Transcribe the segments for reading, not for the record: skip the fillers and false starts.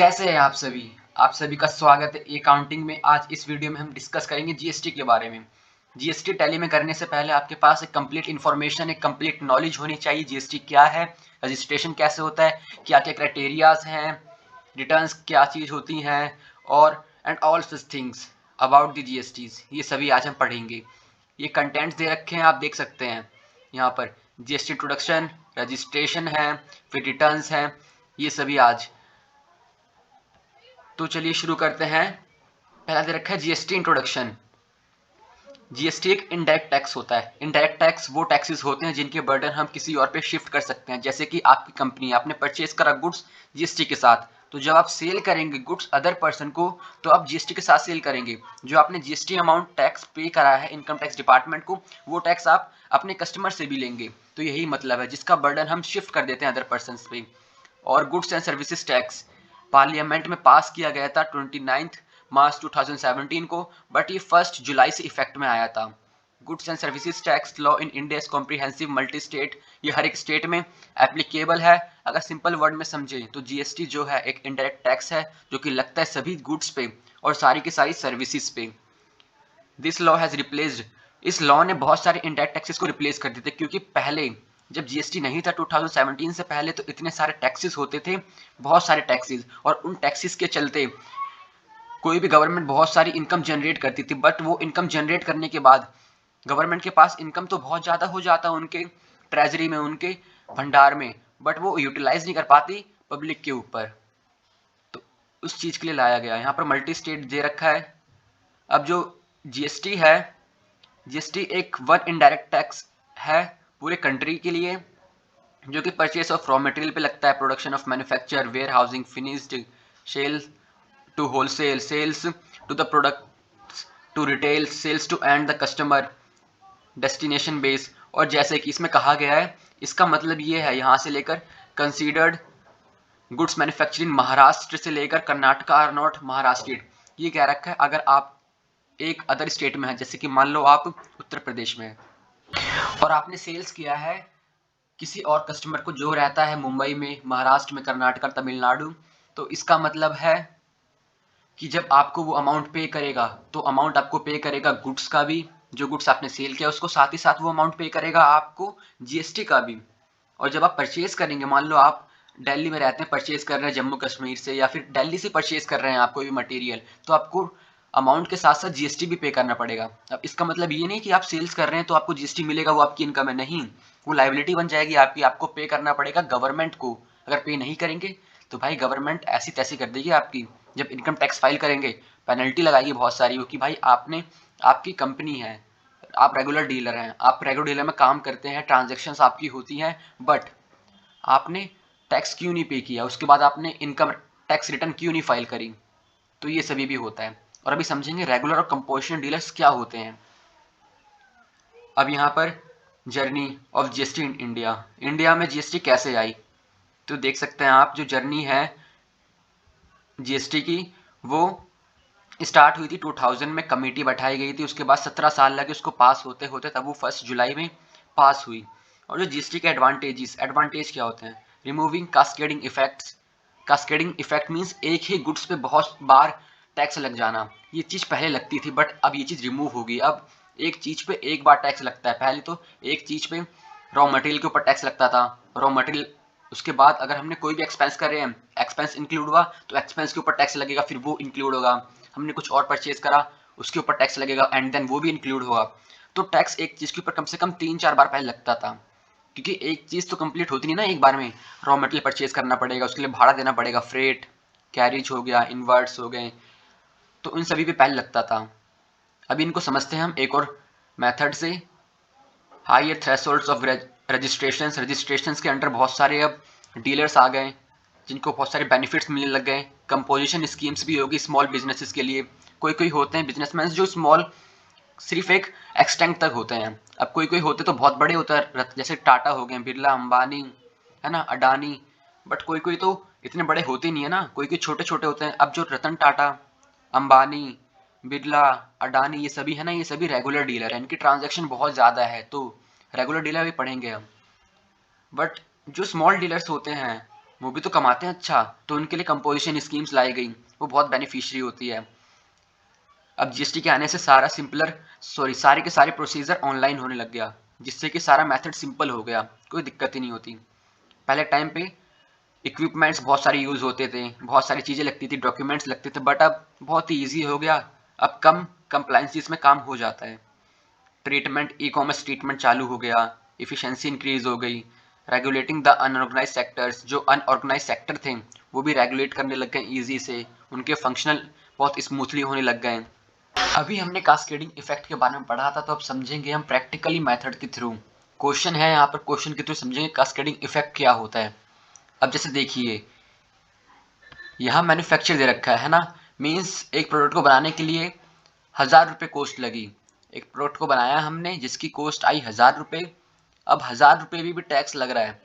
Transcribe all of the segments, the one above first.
कैसे हैं आप सभी का स्वागत है अकाउंटिंग में। आज इस वीडियो में हम डिस्कस करेंगे जीएसटी के बारे में। जीएसटी टैली में करने से पहले आपके पास एक कंप्लीट इन्फॉर्मेशन, एक कंप्लीट नॉलेज होनी चाहिए। जीएसटी क्या है, रजिस्ट्रेशन कैसे होता है, क्या क्या क्राइटेरियाज हैं, रिटर्न्स क्या चीज़ होती हैं, और and all such things about the GSTs, ये सभी आज हम पढ़ेंगे। ये कंटेंट्स दे रखे हैं, आप देख सकते हैं यहाँ पर। जीएसटी इंट्रोडक्शन, रजिस्ट्रेशन है, फिर रिटर्न्स हैं, ये सभी आज। तो चलिए शुरू करते हैं। पहला दे रखा है जीएसटी इंट्रोडक्शन। जीएसटी एक इनडायरेक्ट टैक्स होता है। इनडायरेक्ट टैक्स वो टैक्सेस होते हैं जिनके बर्डन हम किसी और पे शिफ्ट कर सकते हैं। जैसे कि आपकी कंपनी, आपने परचेज करा गुड्स जीएसटी के साथ, तो जब आप सेल करेंगे गुड्स अदर पर्सन को, तो आप जीएसटी के साथ सेल करेंगे। जो आपने जीएसटी अमाउंट टैक्स पे करा है इनकम टैक्स डिपार्टमेंट को, वो टैक्स आप अपने कस्टमर से भी लेंगे। तो यही मतलब है, जिसका बर्डन हम शिफ्ट कर देते हैं अदर पर्सन पे। और goods and services tax parliament में पास किया गया था 29 मार्च 2017 को, बट ये 1 जुलाई से इफेक्ट में आया था। Goods and services tax law in India is comprehensive multi state, ये हर एक स्टेट में एप्लीकेबल है। अगर सिंपल वर्ड में समझे तो जीएसटी जो है एक इनडायरेक्ट टैक्स है जो कि लगता है सभी गुड्स पे और सारी की सारी सर्विसेज पे। दिस लॉ हैज रिप्लेस्ड, इस लॉ ने बहुत सारे इनडायरेक्ट टैक्सेस को रिप्लेस कर दिए थे। क्योंकि पहले जब जीएसटी नहीं था 2017 से पहले, तो इतने सारे टैक्सेस होते थे, बहुत सारे टैक्सेस, और उन टैक्सेस के चलते कोई भी गवर्नमेंट बहुत सारी इनकम जनरेट करती थी। बट वो इनकम जनरेट करने के बाद गवर्नमेंट के पास इनकम तो बहुत ज़्यादा हो जाता उनके ट्रेजरी में, उनके भंडार में, बट वो यूटिलाइज नहीं कर पाती पब्लिक के ऊपर। तो उस चीज़ के लिए लाया गया। यहाँ पर मल्टी स्टेट दे रखा है। अब जो जीएसटी है, जीएसटी एक वन इनडायरेक्ट टैक्स है पूरे कंट्री के लिए, जो कि परचेस ऑफ रॉ मटेरियल पे लगता है, production of manufacture, warehousing, finished, sale to wholesale, sales to the product to retail, sales to end the customer, destination base. और जैसे कि इसमें कहा गया है, इसका मतलब ये है यहाँ से लेकर कंसीडर्ड गुड्स मैन्युफैक्चरिंग महाराष्ट्र से लेकर कर्नाटका आर नॉट महाराष्ट्र। ये कह रखा है अगर आप एक अदर स्टेट में है, जैसे कि मान लो आप उत्तर प्रदेश में है और आपने सेल्स किया है किसी और कस्टमर को जो रहता है मुंबई में, महाराष्ट्र में, कर्नाटका, तमिलनाडु, तो इसका मतलब है कि जब आपको वो अमाउंट पे करेगा, तो अमाउंट आपको पे करेगा गुड्स का भी, जो गुड्स आपने सेल किया उसको, साथ ही साथ वो अमाउंट पे करेगा आपको जीएसटी का भी। और जब आप परचेज करेंगे, मान लो आप दिल्ली में रहते हैं, परचेज कर रहे हैं जम्मू कश्मीर से, या फिर दिल्ली से परचेज कर रहे हैं आप कोई भी मटेरियल, तो आपको अमाउंट के साथ साथ जीएसटी भी पे करना पड़ेगा। अब इसका मतलब ये नहीं कि आप सेल्स कर रहे हैं तो आपको जीएसटी मिलेगा, वो आपकी इनकम है, नहीं, वो लाइबिलिटी बन जाएगी आपकी, आपको पे करना पड़ेगा गवर्नमेंट को। अगर पे नहीं करेंगे तो भाई गवर्नमेंट ऐसी तैसी कर देगी आपकी। जब इनकम टैक्स फाइल करेंगे पेनल्टी लगाएगी बहुत सारी, कि भाई आपने, आपकी कंपनी है, आप रेगुलर डीलर हैं, आप रेगुलर डीलर में काम करते हैं, ट्रांजेक्शन्स आपकी होती हैं, बट आपने टैक्स क्यों नहीं पे किया, उसके बाद आपने इनकम टैक्स रिटर्न क्यों नहीं फाइल करी। तो ये सभी भी होता है। और अभी समझेंगे रेगुलर और कंपोजिशन डीलर्स क्या होते हैं। अब यहाँ पर journey of GST in India, India में जीएसटी कैसे आई, तो देख सकते हैं आप, जो जर्नी है जीएसटी की, वो स्टार्ट हुई थी 2000 में, कमेटी बैठाई गई थी, उसके बाद 17 साल लगे उसको पास होते होते, तब वो 1 जुलाई में पास हुई। और जो जीएसटी के एडवांटेज क्या होते हैं, removing cascading effects. Cascading effect means एक ही गुड्स पे बहुत बार टैक्स लग जाना। ये चीज़ पहले लगती थी, बट अब ये चीज़ रिमूव होगी। अब एक चीज़ पे एक बार टैक्स लगता है। पहले तो एक चीज़ पे रॉ मटेरियल के ऊपर टैक्स लगता था, रॉ मटेरियल, उसके बाद अगर हमने कोई भी एक्सपेंस कर रहे हैं, एक्सपेंस इंक्लूड हुआ तो एक्सपेंस के ऊपर टैक्स लगेगा, फिर वो इंक्लूड होगा। हमने कुछ और परचेज करा, उसके ऊपर टैक्स लगेगा, एंड देन वो भी इंक्लूड होगा। तो टैक्स एक चीज़ के ऊपर कम से कम 3-4 बार पहले लगता था, क्योंकि एक चीज़ तो कंप्लीट होती नहीं ना एक बार में। रॉ मटेरियल परचेज करना पड़ेगा, उसके लिए भाड़ा देना पड़ेगा, फ्रेट, कैरिज हो गया, इन्वर्ट्स हो गए, तो इन सभी पे पहले लगता था। अभी इनको समझते हैं हम एक और मेथड से। हायर थ्रेशोल्ड्स ऑफ रजिस्ट्रेशंस के अंडर बहुत सारे अब डीलर्स आ गए जिनको बहुत सारे बेनिफिट्स मिलने लग गए। कंपोजिशन स्कीम्स भी होगी स्मॉल बिजनेसेस के लिए। कोई कोई होते हैं बिजनेसमैन जो स्मॉल सिर्फ एक एक्सटेंट तक होते हैं। अब कोई कोई होते तो बहुत बड़े होते हैं, जैसे टाटा हो गए, बिरला, अंबानी, है ना, अडानी। बट कोई कोई तो इतने बड़े होते नहीं है ना, कोई कोई छोटे छोटे होते हैं। अब जो रतन टाटा, अंबानी, बिरला, अडानी, ये सभी है ना, ये सभी रेगुलर डीलर हैं, इनकी ट्रांजैक्शन बहुत ज़्यादा है, तो रेगुलर डीलर भी पढ़ेंगे हम। बट जो स्मॉल डीलर्स होते हैं वो भी तो कमाते हैं अच्छा, तो उनके लिए कंपोजिशन स्कीम्स लाई गई, वो बहुत बेनिफिशियरी होती है। अब जीएसटी के आने से सारे के सारे प्रोसीजर ऑनलाइन होने लग गया, जिससे कि सारा मेथड सिंपल हो गया, कोई दिक्कत ही नहीं होती। पहले टाइम पे इक्विपमेंट्स बहुत सारे यूज़ होते थे, बहुत सारी चीज़ें लगती थी, डॉक्यूमेंट्स लगते थे, बट अब बहुत ही ईजी हो गया। अब कम कंप्लाइंसिस में काम हो जाता है। ई कॉमर्स ट्रीटमेंट चालू हो गया, इफ़िशेंसी इंक्रीज हो गई, रेगुलेटिंग द अनऑर्गेनाइज सेक्टर्स, जो अनऑर्गेनाइज सेक्टर थे वो भी रेगुलेट करने लग गए ईजी से, उनके फंक्शनल बहुत स्मूथली होने लग गए। अभी हमने कास्केडिंग इफेक्ट के बारे में पढ़ा था, तो अब समझेंगे हम प्रैक्टिकली मेथड के थ्रू। क्वेश्चन है यहाँ पर, क्वेश्चन के थ्रू समझेंगे कास्केडिंग इफेक्ट क्या होता है। अब जैसे देखिए, यहाँ मैन्युफैक्चर दे रखा है ना, मीन्स एक प्रोडक्ट को बनाने के लिए 1000 रुपये कॉस्ट लगी। एक प्रोडक्ट को बनाया हमने जिसकी कॉस्ट आई 1000 रुपये। अब 1000 रुपये भी टैक्स लग रहा है।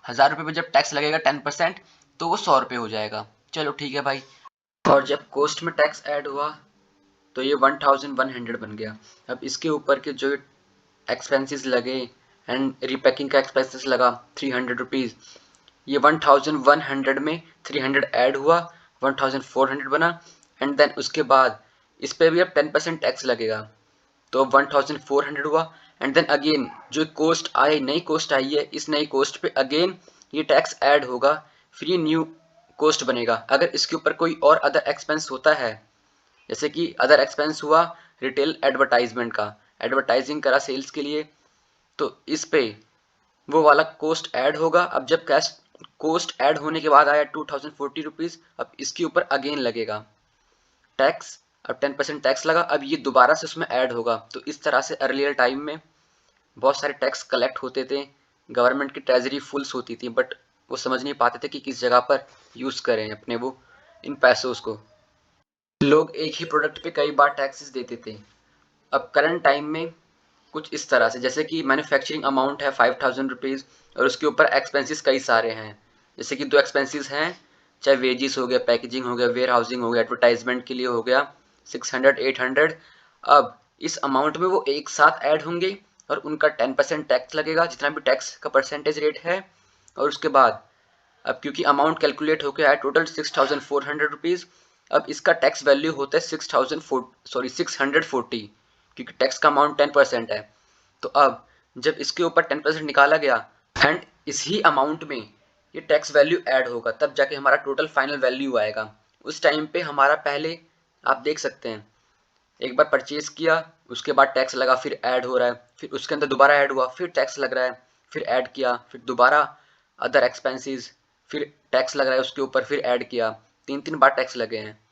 1000 रुपये पर जब टैक्स लगेगा 10%, तो वो 100 रुपये हो जाएगा। चलो ठीक है भाई। और जब कॉस्ट में टैक्स ऐड हुआ तो ये 1100 बन गया। अब इसके ऊपर के जो एक्सपेंसेस लगे एंड रिपैकिंग का एक्सपेंसेस लगा 300 रुपीज़, ये 1100 में 300 ऐड हुआ, 1400 बना। एंड देन उसके बाद इस पे भी अब 10% टैक्स लगेगा, तो 1400 हुआ। एंड देन अगेन जो कॉस्ट आई, नई कॉस्ट आई है, इस नई कॉस्ट पे अगेन ये टैक्स ऐड होगा, फिर ये न्यू कॉस्ट बनेगा। अगर इसके ऊपर कोई और अदर एक्सपेंस होता है, जैसे कि अदर एक्सपेंस हुआ रिटेल एडवर्टाइजमेंट का, एडवर्टाइजिंग करा सेल्स के लिए, तो इस पे वो वाला कॉस्ट ऐड होगा। अब जब कैश कॉस्ट ऐड होने के बाद आया 2040 रुपीज़, अब इसके ऊपर अगेन लगेगा टैक्स। अब 10% टैक्स लगा, अब ये दोबारा से उसमें ऐड होगा। तो इस तरह से अर्लियर टाइम में बहुत सारे टैक्स कलेक्ट होते थे, गवर्नमेंट की ट्रेजरी फुल्स होती थी, बट वो समझ नहीं पाते थे कि किस जगह पर यूज़ करें अपने वो इन पैसों को। लोग एक ही प्रोडक्ट पे कई बार टैक्सेस देते थे। अब करंट टाइम में कुछ इस तरह से, जैसे कि मैन्युफैक्चरिंग अमाउंट है 5000 रुपीज़ और उसके ऊपर एक्सपेंसेस कई सारे हैं। जैसे कि दो एक्सपेंसेस हैं, चाहे वेजिस हो गया, पैकेजिंग हो गया, वेयर हाउसिंग हो गया, एडवर्टाइजमेंट के लिए हो गया 600 800। अब इस अमाउंट में वो एक साथ ऐड होंगे और उनका 10% टैक्स लगेगा, जितना भी टैक्स का परसेंटेज रेट है। और उसके बाद अब क्योंकि अमाउंट कैलकुलेट हो गया है टोटल 6400 रुपीज़, अब इसका टैक्स वैल्यू होता है 640, क्योंकि टैक्स का अमाउंट 10% है। तो अब जब इसके ऊपर 10% निकाला गया एंड इसी अमाउंट में ये टैक्स वैल्यू ऐड होगा, तब जाके हमारा टोटल फाइनल वैल्यू आएगा। उस टाइम पे हमारा पहले आप देख सकते हैं, एक बार परचेज किया, उसके बाद टैक्स लगा, फिर ऐड हो रहा है, फिर उसके अंदर दोबारा ऐड हुआ, फिर टैक्स लग रहा है, फिर ऐड किया, फिर दोबारा अदर एक्सपेंसेस, फिर टैक्स लग रहा है उसके ऊपर, फिर ऐड किया, 3 बार टैक्स लगे हैं।